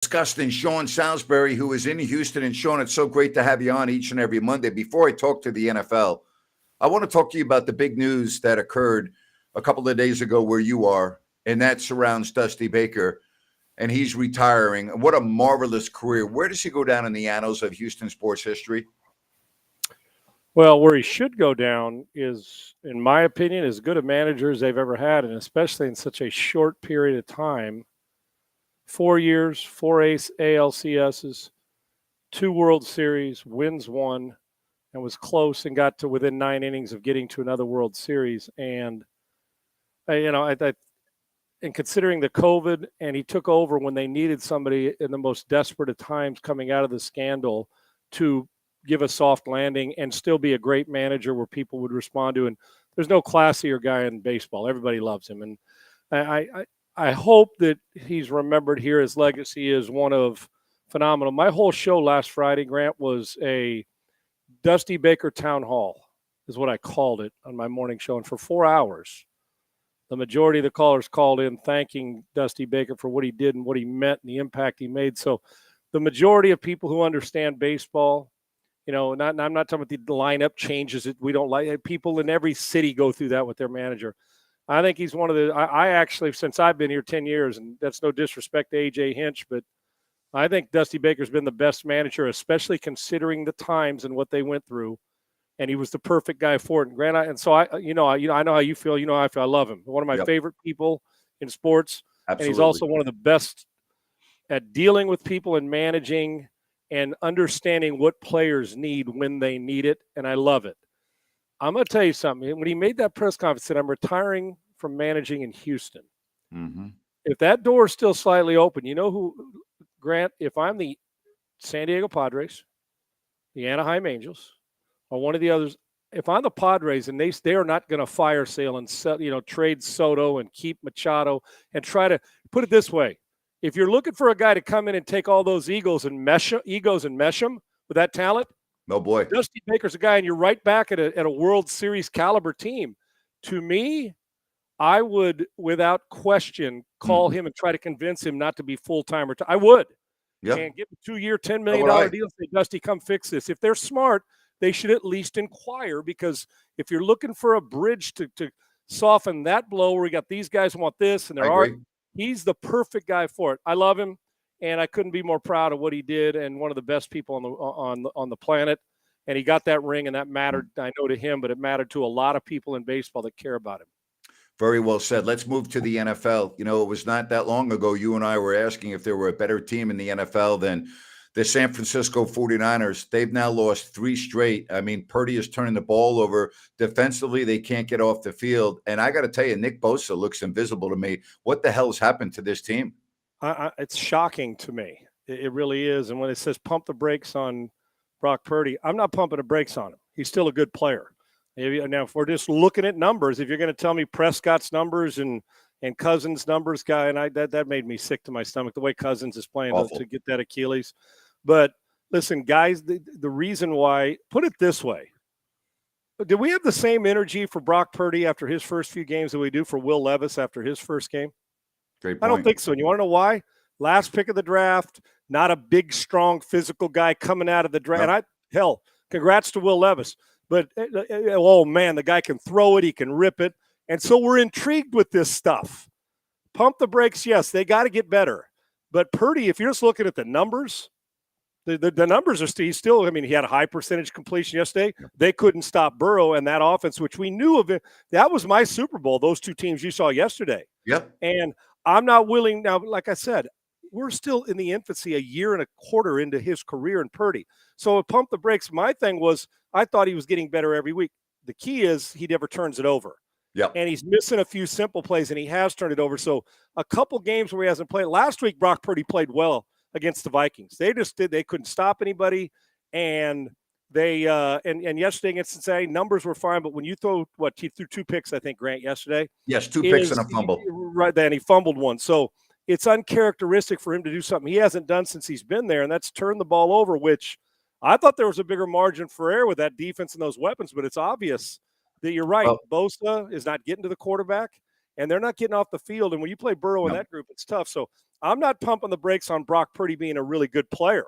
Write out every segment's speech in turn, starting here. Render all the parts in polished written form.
Discussing Sean Salisbury, who is in Houston. And Sean, it's so great to have you on each and every Monday. Before I talk to the NFL, I want to talk to you about the big news that occurred a couple of days ago where you are, and that surrounds Dusty Baker, and he's retiring. What a marvelous career. Where does he go down in the annals of Houston sports history? Well, where he should go down is, in my opinion, as good a manager as they've ever had, and especially in such a short period of time. 4 years, 4 ALCSs, 2 World Series, wins one, and was close and got to within 9 innings of getting to another World Series. And, and considering the COVID, and he took over when they needed somebody in the most desperate of times coming out of the scandal to give a soft landing and still be a great manager where people would respond to. And there's no classier guy in baseball. Everybody loves him. And I hope that he's remembered here. His legacy is one of phenomenal. My whole show last Friday, Grant, was a Dusty Baker town hall, is what I called it on my morning show. And for 4 hours, the majority of the callers called in thanking Dusty Baker for what he did and what he meant and the impact he made. So the majority of people who understand baseball, I'm not talking about the lineup changes that we don't like. People in every city go through that with their manager. I think he's one of the – I actually, since I've been here 10 years, and that's no disrespect to A.J. Hinch, but I think Dusty Baker's been the best manager, especially considering the times and what they went through, and he was the perfect guy for it. And Grant, I know how you feel. You know how I feel. I love him. One of my favorite people in sports. Absolutely. And he's also one of the best at dealing with people and managing and understanding what players need when they need it, and I love it. I'm going to tell you something. When he made that press conference, he said, I'm retiring from managing in Houston. Mm-hmm. If that door is still slightly open, you know who, Grant, if I'm the San Diego Padres, the Anaheim Angels, or one of the others, if I'm the Padres and they are not going to fire sale and trade Soto and keep Machado and try to put it this way. If you're looking for a guy to come in and take all those egos and mesh them with that talent, oh boy, Dusty Baker's a guy, and you're right back at a World Series caliber team. To me, I would, without question, call him and try to convince him not to be full-time. I would. Yep. And give a 2-year, $10 million deal. Say, Dusty, come fix this. If they're smart, they should at least inquire, because if you're looking for a bridge to soften that blow where we got these guys want this and he's the perfect guy for it. I love him. And I couldn't be more proud of what he did, and one of the best people on the planet. And he got that ring, and that mattered, I know, to him, but it mattered to a lot of people in baseball that care about him. Very well said. Let's move to the NFL. It was not that long ago you and I were asking if there were a better team in the NFL than the San Francisco 49ers. They've now lost 3 straight. I mean, Purdy is turning the ball over. Defensively, they can't get off the field. And I got to tell you, Nick Bosa looks invisible to me. What the hell's happened to this team? It's shocking to me. It really is. And when it says pump the brakes on Brock Purdy, I'm not pumping the brakes on him. He's still a good player. Now, if we're just looking at numbers, if you're going to tell me Prescott's numbers and Cousins' numbers, guy, and that made me sick to my stomach, the way Cousins is playing to get that Achilles. But listen, guys, the reason why, put it this way, did we have the same energy for Brock Purdy after his first few games that we do for Will Levis after his first game? Great point. I don't think so. And you want to know why? Last pick of the draft, not a big, strong, physical guy coming out of the draft. And congrats to Will Levis. But, oh, man, the guy can throw it. He can rip it. And so we're intrigued with this stuff. Pump the brakes, yes, they got to get better. But Purdy, if you're just looking at the numbers, the numbers are still, I mean, he had a high percentage completion yesterday. They couldn't stop Burrow and that offense, which we knew of it. That was my Super Bowl, those 2 teams you saw yesterday. Yep. And I'm not willing now, like I said, we're still in the infancy, a year and a quarter into his career in Purdy. So pump the brakes. My thing was, I thought he was getting better every week. The key is he never turns it over. Yep. And he's missing a few simple plays, and he has turned it over. So a couple games where he hasn't played. Last week, Brock Purdy played well against the Vikings. They couldn't stop anybody. And they and yesterday against Cincinnati, numbers were fine. But when you he threw 2 picks, I think, Grant, yesterday. Yes, 2 picks and a fumble. Right, then he fumbled one. So it's uncharacteristic for him to do something he hasn't done since he's been there, and that's turn the ball over, which I thought there was a bigger margin for error with that defense and those weapons, but it's obvious that you're right. Bosa is not getting to the quarterback, and they're not getting off the field. And when you play Burrow in that group, it's tough. So I'm not pumping the brakes on Brock Purdy being a really good player,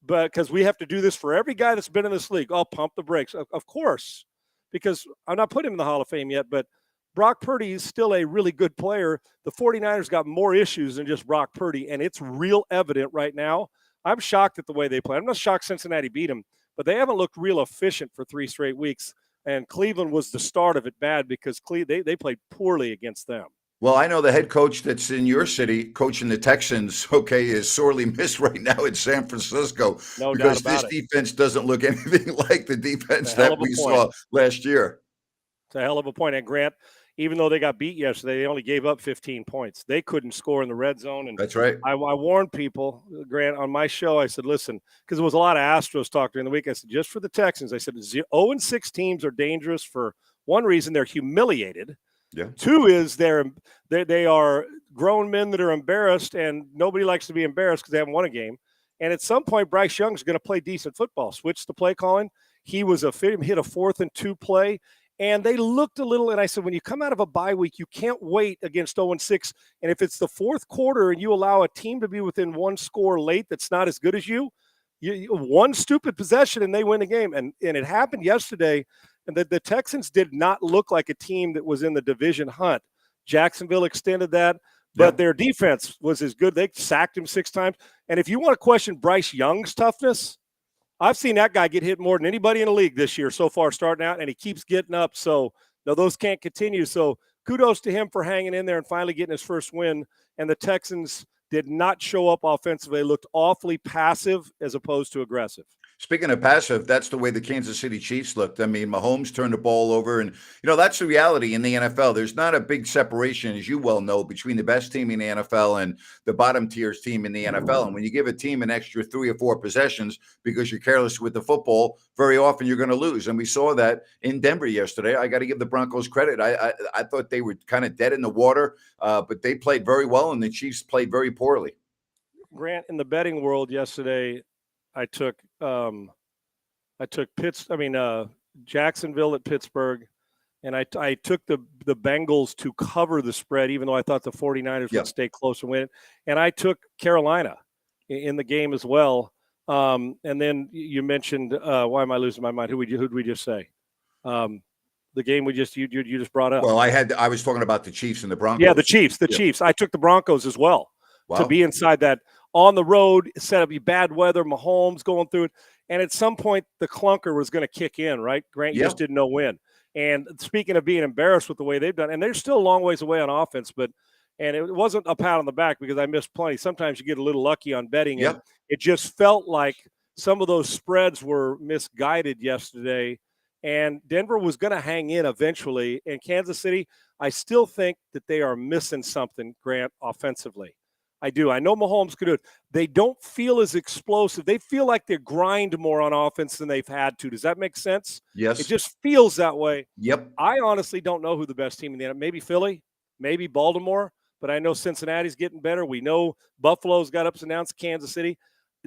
but because we have to do this for every guy that's been in this league. I'll pump the brakes, of course, because I'm not putting him in the Hall of Fame yet, but Brock Purdy is still a really good player. The 49ers got more issues than just Brock Purdy, and it's real evident right now. I'm shocked at the way they play. I'm not shocked Cincinnati beat them, but they haven't looked real efficient for 3 straight weeks, and Cleveland was the start of it bad because they played poorly against them. Well, I know the head coach that's in your city coaching the Texans, is sorely missed right now in San Francisco. No because doubt about this defense doesn't look anything like the defense that we saw last year. It's a hell of a point. And Grant, even though they got beat yesterday, they only gave up 15 points. They couldn't score in the red zone. And that's right. I warned people, Grant, on my show. I said, listen, because there was a lot of Astros talk during the week. I said, just for the Texans, I said 0-6 teams are dangerous for one reason: they're humiliated. Yeah. 2 is they are grown men that are embarrassed, and nobody likes to be embarrassed because they haven't won a game. And at some point, Bryce Young's going to play decent football. Switch the play calling. He was hit a 4th and 2 play. And they looked a little, and I said, when you come out of a bye week, you can't wait against 0-6. And if it's the 4th quarter and you allow a team to be within 1 score late that's not as good as you one stupid possession and they win the game. And it happened yesterday, and the Texans did not look like a team that was in the division hunt. Jacksonville extended that, but their defense was as good. They sacked him 6 times. And if you want to question Bryce Young's toughness, I've seen that guy get hit more than anybody in the league this year so far starting out, and he keeps getting up. So, no, those can't continue. So, kudos to him for hanging in there and finally getting his first win. And the Texans did not show up offensively. They looked awfully passive as opposed to aggressive. Speaking of passive, that's the way the Kansas City Chiefs looked. I mean, Mahomes turned the ball over, and that's the reality in the NFL. There's not a big separation, as you well know, between the best team in the NFL and the bottom tiers team in the NFL. And when you give a team an extra 3 or 4 possessions because you're careless with the football, very often you're going to lose. And we saw that in Denver yesterday. I got to give the Broncos credit. I thought they were kind of dead in the water, but they played very well, and the Chiefs played very poorly. Grant, in the betting world yesterday, I took Jacksonville at Pittsburgh, and I took the Bengals to cover the spread, even though I thought the 49ers would stay close and win it. And I took Carolina in the game as well. And then you mentioned, why am I losing my mind? Who'd we just say? The game you just brought up. Well, I was talking about the Chiefs and the Broncos. Yeah, the Chiefs. I took the Broncos as well. Wow. To be inside that on the road, set up bad weather, Mahomes going through it. And at some point, the clunker was going to kick in, right? Grant, you just didn't know when. And speaking of being embarrassed with the way they've done, and they're still a long ways away on offense, and it wasn't a pat on the back because I missed plenty. Sometimes you get a little lucky on betting. And it just felt like some of those spreads were misguided yesterday. And Denver was going to hang in eventually. And Kansas City, I still think that they are missing something, Grant, offensively. I do. I know Mahomes could do it. They don't feel as explosive. They feel like they grind more on offense than they've had to. Does that make sense? Yes. It just feels that way. Yep. I honestly don't know who the best team in the NFL. Maybe Philly, maybe Baltimore, but I know Cincinnati's getting better. We know Buffalo's got ups and downs. Kansas City,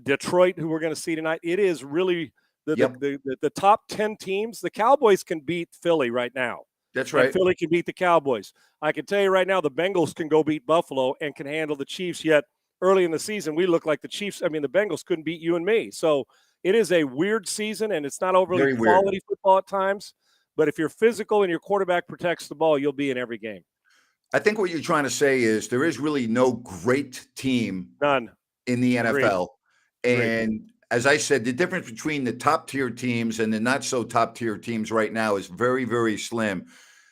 Detroit, who we're going to see tonight. It is really the top 10 teams. The Cowboys can beat Philly right now. That's right. And Philly can beat the Cowboys. I can tell you right now, the Bengals can go beat Buffalo and can handle the Chiefs. Yet early in the season, we look like the Chiefs. The Bengals couldn't beat you and me. So it is a weird season, and it's not overly quality football at times. But if you're physical and your quarterback protects the ball, you'll be in every game. I think what you're trying to say is there is really no great team in the NFL. And as I said, the difference between the top tier teams and the not so top tier teams right now is very, very slim.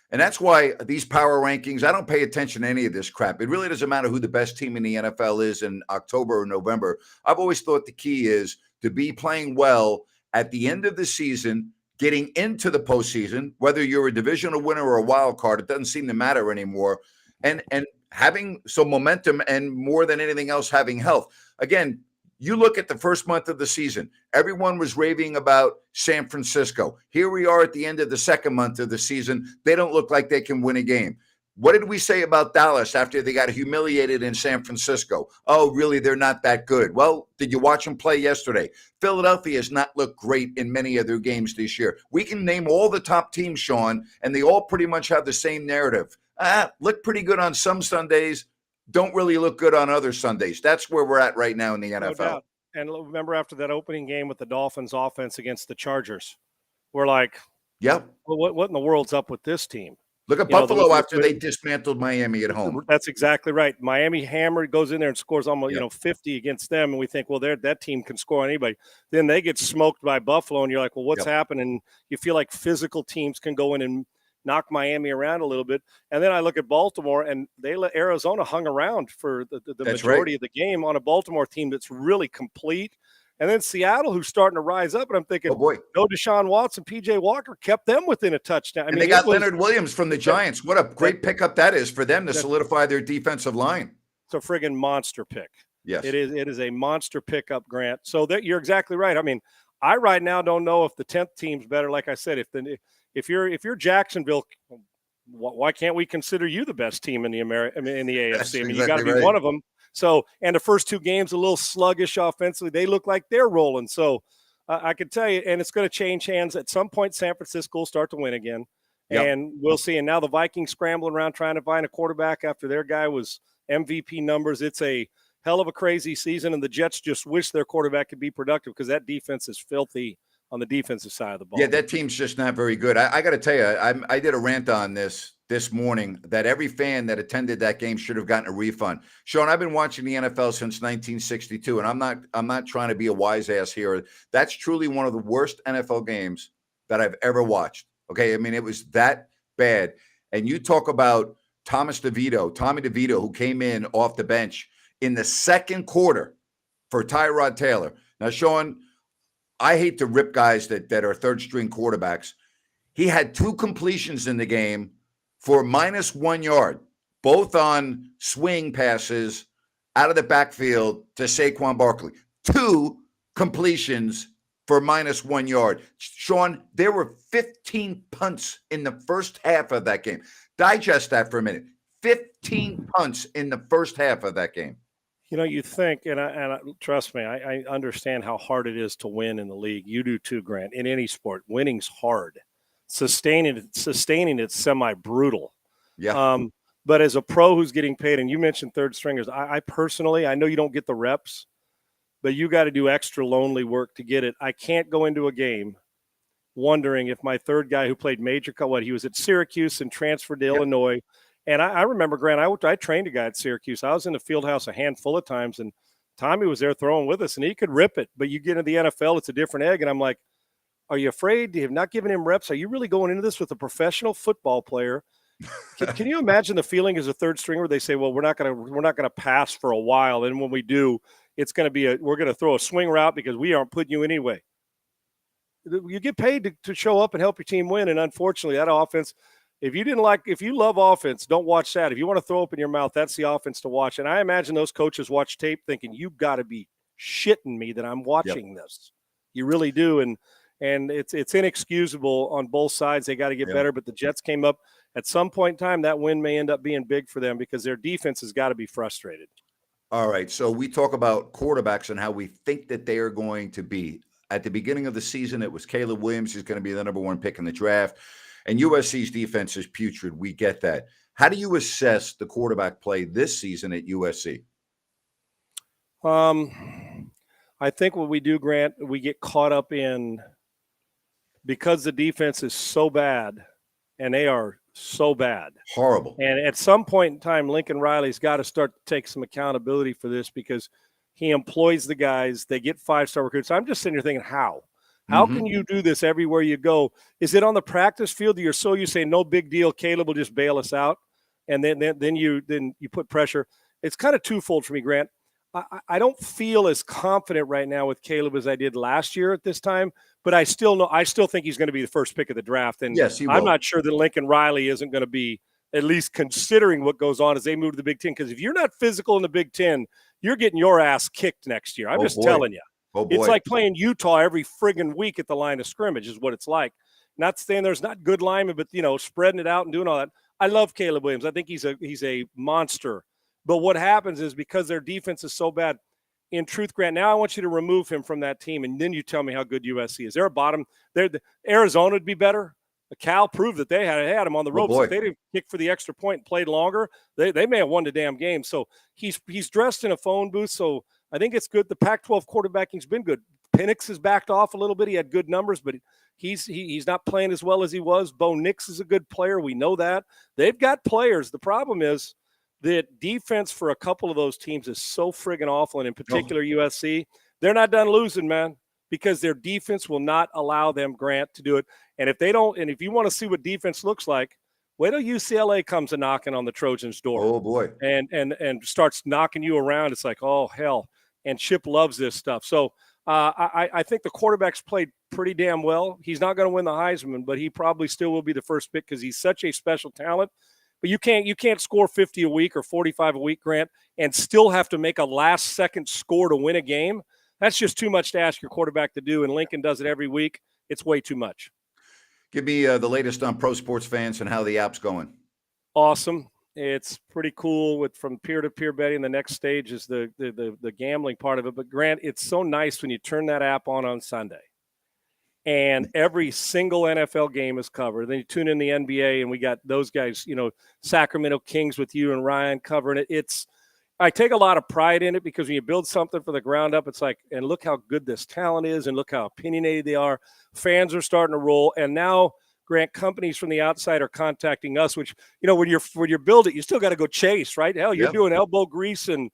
And that's why these power rankings, I don't pay attention to any of this crap. It really doesn't matter who the best team in the NFL is in October or November. I've always thought the key is to be playing well at the end of the season, getting into the postseason, whether you're a divisional winner or a wild card, it doesn't seem to matter anymore. And having some momentum and more than anything else, having health. Again, you look at the first month of the season, everyone was raving about San Francisco. Here we are at the end of the second month of the season. They don't look like they can win a game. What did we say about Dallas after they got humiliated in San Francisco? Oh, really? They're not that good. Well, did you watch them play yesterday? Philadelphia has not looked great in many of their games this year. We can name all the top teams, Sean, and they all pretty much have the same narrative. look pretty good on some Sundays, don't really look good on other Sundays. That's where we're at right now in the No NFL. doubt. And remember after that opening game with the Dolphins offense against the Chargers, we're like, Yep. well, what in the world's up with this team? Look at Buffalo after they dismantled Miami at home. That's exactly right. Miami hammered, goes in there and scores almost 50 against them, and we think, well, that team can score on anybody. Then they get smoked by Buffalo, and you're like, well, what's happening? You feel like physical teams can go in and knock Miami around a little bit. And then I look at Baltimore, and Arizona hung around for the majority of the game on a Baltimore team that's really complete. And then Seattle, who's starting to rise up, and I'm thinking, no Deshaun Watson, P.J. Walker kept them within a touchdown. They got Leonard Williams from the Giants. What a great pickup that is for them to solidify their defensive line. It's a friggin' monster pick. Yes, it is a monster pickup, Grant. So that you're exactly right. I mean, I right now don't know if the 10th team's better. Like I said, if you're Jacksonville, why can't we consider you the best team in the AFC? I mean, you got to be one of them. So, and the first two games a little sluggish offensively. They look like they're rolling. So, I can tell you, and it's going to change hands at some point. San Francisco will start to win again, and we'll see. And now the Vikings scrambling around trying to find a quarterback after their guy was MVP numbers. It's a hell of a crazy season, and the Jets just wish their quarterback could be productive because that defense is filthy on the defensive side of the ball. Yeah, that team's just not very good. I got to tell you, I did a rant on this morning that every fan that attended that game should have gotten a refund. Sean, I've been watching the NFL since 1962, and I'm not trying to be a wise ass here. That's truly one of the worst NFL games that I've ever watched. Okay, I mean, it was that bad. And you talk about Tommy DeVito, who came in off the bench in the second quarter for Tyrod Taylor. Now, Sean, I hate to rip guys that are third-string quarterbacks. He had 2 completions in the game for -1 yard, both on swing passes out of the backfield to Saquon Barkley. 2 completions for -1 yard. Sean, there were 15 punts in the first half of that game. Digest that for a minute. 15 punts in the first half of that game. You know, you think, and I trust me, I understand how hard it is to win in the league. You do too, Grant. In any sport, winning's hard. Sustaining it's semi-brutal. Yeah. But as a pro who's getting paid, and you mentioned third stringers, I personally, I know you don't get the reps, but you got to do extra lonely work to get it. I can't go into a game wondering if my third guy who played he was at Syracuse and transferred to Illinois. And I remember, Grant, I trained a guy at Syracuse. I was in the field house a handful of times, and Tommy was there throwing with us, and he could rip it. But you get into the NFL, it's a different egg. And I'm like, are you afraid? You have not given him reps? Are you really going into this with a professional football player? Can you imagine the feeling as a third stringer where they say, well, we're not gonna pass for a while, and when we do, it's going to be we're going to throw a swing route because we aren't putting you anyway. You get paid to show up and help your team win, and unfortunately, that offense. If you love offense, don't watch that. If you want to throw open your mouth, that's the offense to watch. And I imagine those coaches watch tape thinking, you've got to be shitting me that I'm watching this. You really do. And it's inexcusable on both sides. They got to get better. But the Jets came up at some point in time. That win may end up being big for them because their defense has got to be frustrated. All right. So we talk about quarterbacks and how we think that they are going to be. At the beginning of the season, it was Caleb Williams who's going to be the number 1 pick in the draft. And USC's defense is putrid. We get that. How do you assess the quarterback play this season at USC? I think what we do, Grant, we get caught up in because the defense is so bad, and they are so bad. Horrible. And at some point in time, Lincoln Riley's got to start to take some accountability for this because he employs the guys. They get 5-star recruits. I'm just sitting here thinking, how? How can you do this everywhere you go? Is it on the practice field? You're so used to saying, no big deal, Caleb will just bail us out, and then you put pressure. It's kind of twofold for me, Grant. I don't feel as confident right now with Caleb as I did last year at this time, but I still think he's going to be the first pick of the draft. And yes, he will. I'm not sure that Lincoln Riley isn't going to be at least considering what goes on as they move to the Big Ten. Because if you're not physical in the Big Ten, you're getting your ass kicked next year. I'm just telling you. Oh, boy. It's like playing Utah every friggin' week at the line of scrimmage is what it's like. Not saying there's not good linemen, but, spreading it out and doing all that. I love Caleb Williams. I think he's a monster. But what happens is because their defense is so bad, in truth, Grant, now I want you to remove him from that team, and then you tell me how good USC is. They're a bottom. Arizona would be better. Cal proved that they had him on the ropes. boy. If they didn't kick for the extra point and played longer, they may have won the damn game. So he's dressed in a phone booth. So I think it's good. The Pac-12 quarterbacking's been good. Penix has backed off a little bit. He had good numbers, but he's not playing as well as he was. Bo Nix is a good player. We know that. They've got players. The problem is that defense for a couple of those teams is so friggin' awful, and in particular USC, they're not done losing, man, because their defense will not allow them, Grant, to do it. And if they don't, and if you want to see what defense looks like, wait till UCLA comes a knocking on the Trojans' door. Oh boy. And starts knocking you around. It's like, oh hell. And Chip loves this stuff. So I think the quarterback's played pretty damn well. He's not going to win the Heisman, but he probably still will be the first pick because he's such a special talent. But you can't score 50 a week or 45 a week, Grant, and still have to make a last second score to win a game. That's just too much to ask your quarterback to do. And Lincoln does it every week. It's way too much. Give me the latest on Pro Sports Fans and how the app's going. Awesome. It's pretty cool from peer-to-peer betting. The next stage is the gambling part of it. But Grant, it's so nice when you turn that app on Sunday and every single NFL game is covered. Then you tune in the NBA and we got those guys, Sacramento Kings with you and Ryan covering it. I take a lot of pride in it because when you build something from the ground up, it's like, and look how good this talent is and look how opinionated they are. Fans are starting to roll. And now, Grant, companies from the outside are contacting us, which, when you build it, you still got to go chase, right? Hell, you're doing elbow grease and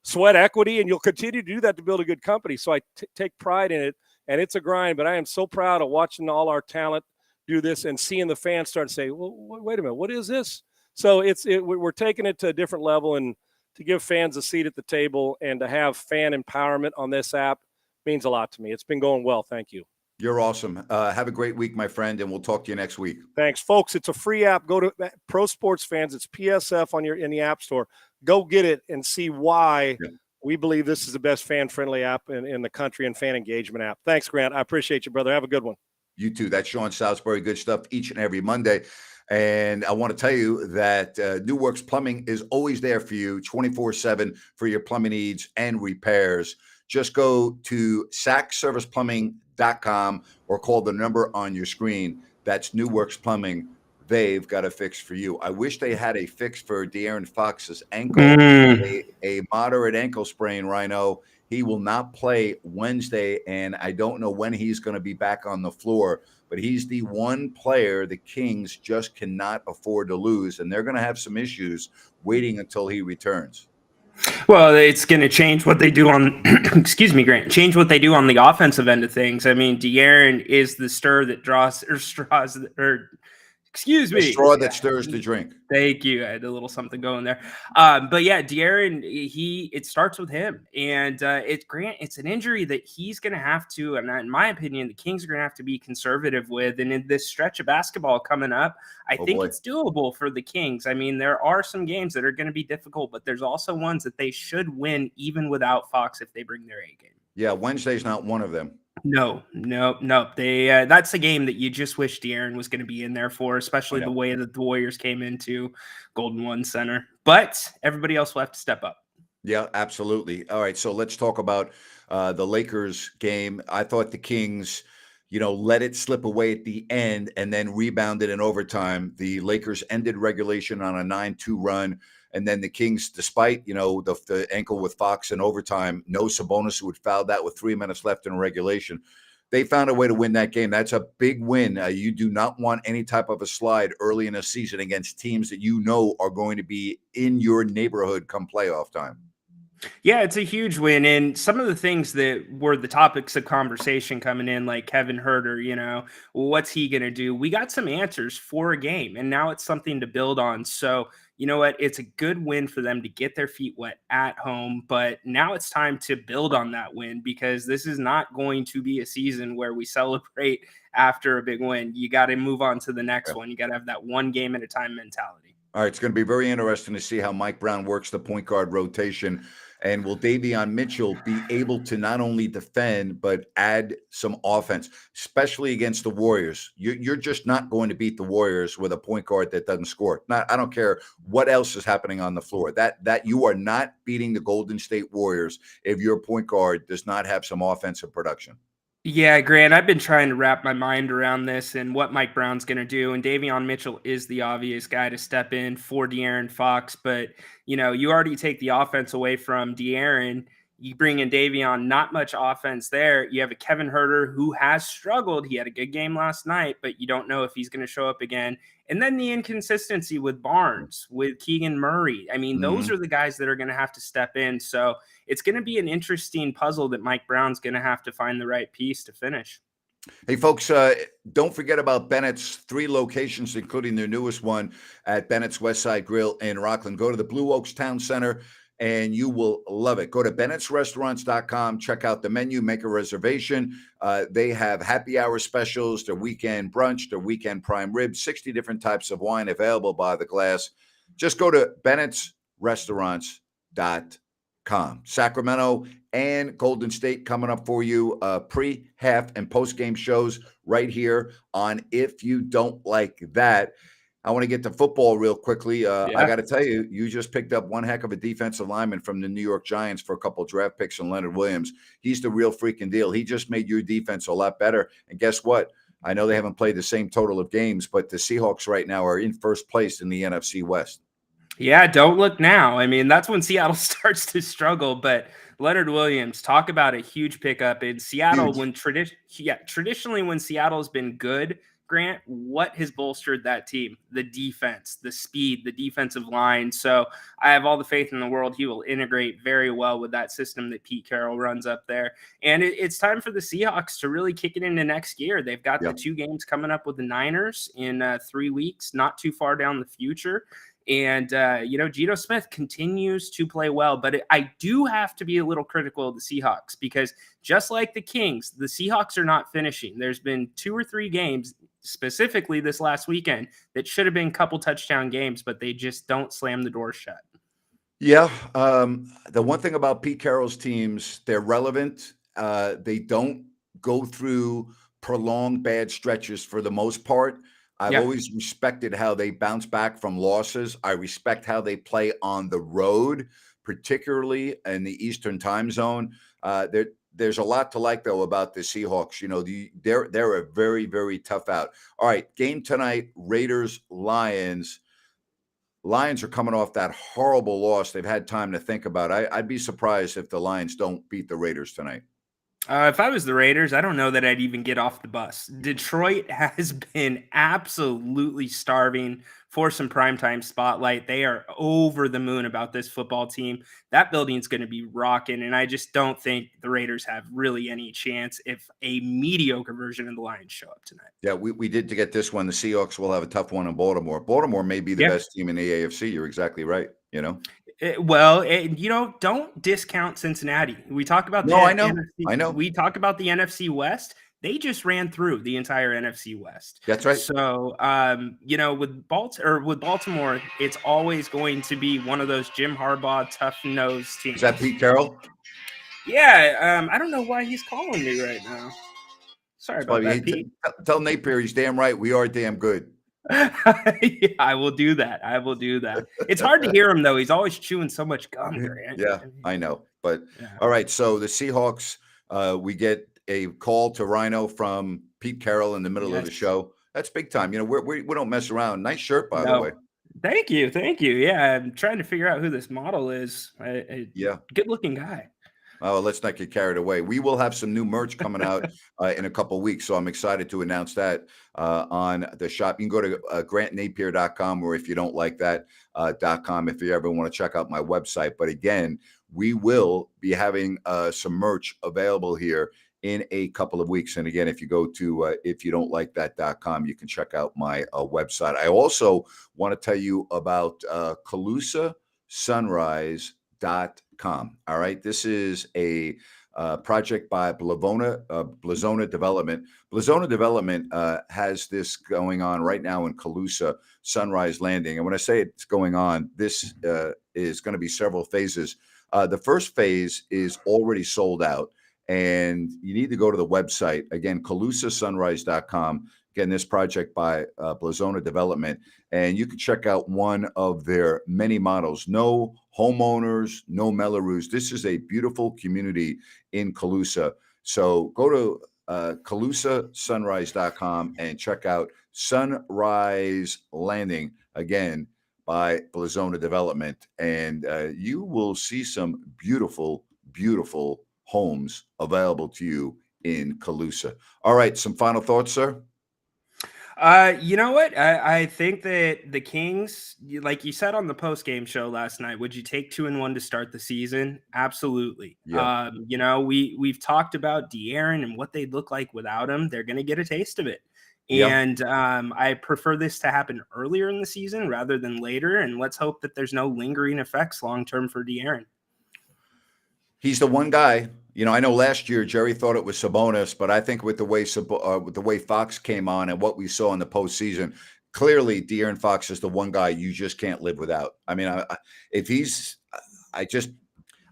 sweat equity, and you'll continue to do that to build a good company. So I take pride in it, and it's a grind, but I am so proud of watching all our talent do this and seeing the fans start to say, well, wait a minute, what is this? So we're taking it to a different level, and to give fans a seat at the table and to have fan empowerment on this app means a lot to me. It's been going well. Thank you. You're awesome. Have a great week, my friend, and we'll talk to you next week. Thanks, folks. It's a free app. Go to Pro Sports Fans. It's PSF in the App Store. Go get it and see why we believe this is the best fan-friendly app in the country and fan engagement app. Thanks, Grant. I appreciate you, brother. Have a good one. You too. That's Sean Salisbury. Good stuff each and every Monday. And I want to tell you that New Works Plumbing is always there for you 24/7 for your plumbing needs and repairs. Just go to sackserviceplumbing.com or call the number on your screen. That's New Works Plumbing. They've got a fix for you. I wish they had a fix for De'Aaron Fox's ankle, a moderate ankle sprain, Rhino. He will not play Wednesday, and I don't know when he's going to be back on the floor. But he's the one player the Kings just cannot afford to lose, and they're going to have some issues waiting until he returns. Well, it's going to change what they do on, excuse me, Grant, change what they do on the offensive end of things. I mean, De'Aaron is the stir that draws, or straws, or excuse me. The straw that stirs the drink. Thank you. I had a little something going there. But yeah, De'Aaron, it starts with him. And it's an injury that he's going to have to, and in my opinion, the Kings are going to have to be conservative with. And in this stretch of basketball coming up, I think it's doable for the Kings. I mean, there are some games that are going to be difficult, but there's also ones that they should win even without Fox if they bring their A game. Yeah, Wednesday's not one of them. No. They that's a game that you just wish De'Aaron was going to be in there for, especially the way that the Warriors came into Golden One Center. But everybody else will have to step up. Yeah, absolutely. All right, so let's talk about the Lakers game. I thought the Kings, let it slip away at the end and then rebounded in overtime. The Lakers ended regulation on a 9-2 run. And then the Kings, despite, the ankle with Fox in overtime, no Sabonis, who had fouled that with 3 minutes left in regulation. They found a way to win that game. That's a big win. You do not want any type of a slide early in a season against teams that are going to be in your neighborhood come playoff time. Yeah, it's a huge win. And some of the things that were the topics of conversation coming in, like Kevin Huerter, what's he going to do? We got some answers for a game, and now it's something to build on. So, you know what? It's a good win for them to get their feet wet at home, but now it's time to build on that win because this is not going to be a season where we celebrate after a big win. You got to move on to the next one. You got to have that one game at a time mentality. All right, it's going to be very interesting to see how Mike Brown works the point guard rotation. And will Davion Mitchell be able to not only defend, but add some offense, especially against the Warriors? You're just not going to beat the Warriors with a point guard that doesn't score. I don't care what else is happening on the floor. That you are not beating the Golden State Warriors if your point guard does not have some offensive production. Yeah, Grant, I've been trying to wrap my mind around this and what Mike Brown's going to do. And Davion Mitchell is the obvious guy to step in for De'Aaron Fox. But, you already take the offense away from De'Aaron. You bring in Davion, not much offense there. You have a Kevin Herter who has struggled. He had a good game last night, but you don't know if he's going to show up again. And then the inconsistency with Barnes, with Keegan Murray. I mean, those are the guys that are going to have to step in. So it's going to be an interesting puzzle that Mike Brown's going to have to find the right piece to finish. Hey, folks, don't forget about Bennett's 3 locations, including their newest one at Bennett's Westside Grill in Rockland. Go to the Blue Oaks Town Center, and you will love it. Go to bennettsrestaurants.com, check out the menu, make a reservation. They have happy hour specials, their weekend brunch, their weekend prime rib, 60 different types of wine available by the glass. Just go to bennettsrestaurants.com. Sacramento and Golden State coming up for you, pre, half, and post-game shows right here on If You Don't Like That. I want to get to football real quickly. I got to tell you, you just picked up one heck of a defensive lineman from the New York Giants for a couple of draft picks in Leonard Williams. He's the real freaking deal. He just made your defense a lot better. And guess what? I know they haven't played the same total of games, but the Seahawks right now are in first place in the NFC West. Yeah, don't look now. I mean, that's when Seattle starts to struggle. But Leonard Williams, talk about a huge pickup in Seattle. Huge. When traditionally when Seattle's been good, Grant, what has bolstered that team? The defense, the speed, the defensive line. So I have all the faith in the world he will integrate very well with that system that Pete Carroll runs up there. And it's time for the Seahawks to really kick it into next year. They've got the 2 games coming up with the Niners in 3 weeks, not too far down the future. And, Geno Smith continues to play well, but I do have to be a little critical of the Seahawks because just like the Kings, the Seahawks are not finishing. There's been 2 or 3 games, specifically this last weekend, that should have been couple touchdown games, but they just don't slam the door shut. Yeah. The one thing about Pete Carroll's teams, they're relevant. They don't go through prolonged bad stretches for the most part. I've always respected how they bounce back from losses. I respect how they play on the road, particularly in the Eastern time zone. There's a lot to like, though, about the Seahawks. They're a very, very tough out. All right, game tonight, Raiders-Lions. Lions are coming off that horrible loss. They've had time to think about it. I'd be surprised if the Lions don't beat the Raiders tonight. If I was the Raiders, I don't know that I'd even get off the bus. Detroit has been absolutely starving for some primetime spotlight. They are over the moon about this football team. That building's going to be rocking, and I just don't think the Raiders have really any chance if a mediocre version of the Lions show up tonight. Yeah, we did to get this one. The Seahawks will have a tough one in Baltimore. Baltimore may be the best team in the AFC. You're exactly right, Don't discount Cincinnati. We talk about I know. We talk about the NFC West. They just ran through the entire NFC West. That's right. So, with Baltimore, it's always going to be one of those Jim Harbaugh tough-nosed teams. Is that Pete Carroll? Yeah. I don't know why he's calling me right now. Sorry about that, Pete. Tell Napier he's damn right. We are damn good. Yeah, I will do that. It's hard to hear him, though. He's always chewing so much gum. Yeah, I know. But all right, so the Seahawks, we get a call to Rhino from Pete Carroll in the middle of the show. That's big time. We don't mess around. Nice shirt, by the way. Thank you. Yeah, I'm trying to figure out who this model is. Good-looking guy. Oh, let's not get carried away. We will have some new merch coming out in a couple of weeks, so I'm excited to announce that on the shop. You can go to grantnapier.com, or if you don't like that, .com, if you ever want to check out my website. But again, we will be having some merch available here in a couple of weeks. And again, if you go to if you don't like that.com, you can check out my website. I also want to tell you about CalusaSunrise.com. All right. This is a project by Blazona Development. Blazona Development has this going on right now in Calusa Sunrise Landing. And when I say it's going on, this is going to be several phases. The first phase is already sold out, and you need to go to the website. Again, CalusaSunrise.com. Again, this project by Blazona Development, and you can check out one of their many models. No homeowners, no Mellorews. This is a beautiful community in Calusa. So go to CalusaSunrise.com and check out Sunrise Landing, again, by Blazona Development. And you will see some beautiful, beautiful homes available to you in Calusa. All right, some final thoughts, sir? You know what? I think that the Kings, like you said on the post-game show last night, would you take 2-1 to start the season? Absolutely. Yeah. You know, we've talked about De'Aaron and what they'd look like without him. They're going to get a taste of it. Yeah. And I prefer this to happen earlier in the season rather than later. And let's hope that there's no lingering effects long-term for De'Aaron. He's the one guy. You know, I know last year Jerry thought it was Sabonis, but I think with the way Fox came on and what we saw in the postseason, clearly De'Aaron Fox is the one guy you just can't live without. I mean, I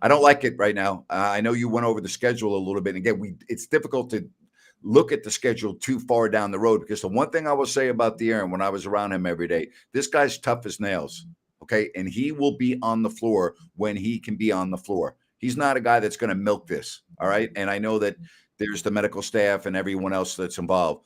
don't like it right now. I know you went over the schedule a little bit. And again, it's difficult to look at the schedule too far down the road, because the one thing I will say about De'Aaron when I was around him every day, this guy's tough as nails. Okay. And he will be on the floor when he can be on the floor. He's not a guy that's going to milk this. All right. And I know that there's the medical staff and everyone else that's involved.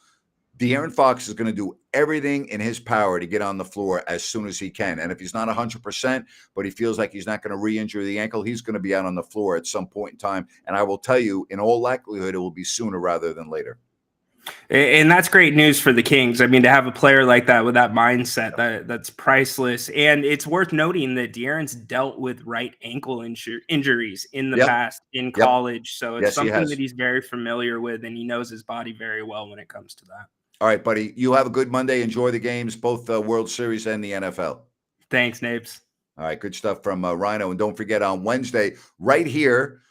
De'Aaron Fox is going to do everything in his power to get on the floor as soon as he can. And if he's not 100%, but he feels like he's not going to re-injure the ankle, he's going to be out on the floor at some point in time. And I will tell you, in all likelihood, it will be sooner rather than later. And that's great news for the Kings. I mean, to have a player like that with that mindset, that's priceless. And it's worth noting that De'Aaron's dealt with right ankle injuries in the past in college. So it's something that he's very familiar with, and he knows his body very well when it comes to that. All right, buddy. You have a good Monday. Enjoy the games, both the World Series and the NFL. Thanks, Napes. All right, good stuff from Rhino. And don't forget, on Wednesday, right here,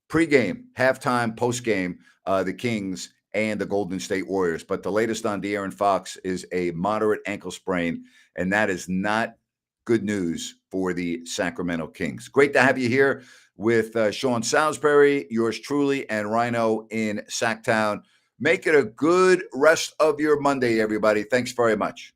pregame, halftime, postgame, the Kings and the Golden State Warriors. But the latest on De'Aaron Fox is a moderate ankle sprain, and that is not good news for the Sacramento Kings. Great to have you here with Sean Salisbury, yours truly, and Rhino in Sacktown. Make it a good rest of your Monday, everybody. Thanks very much.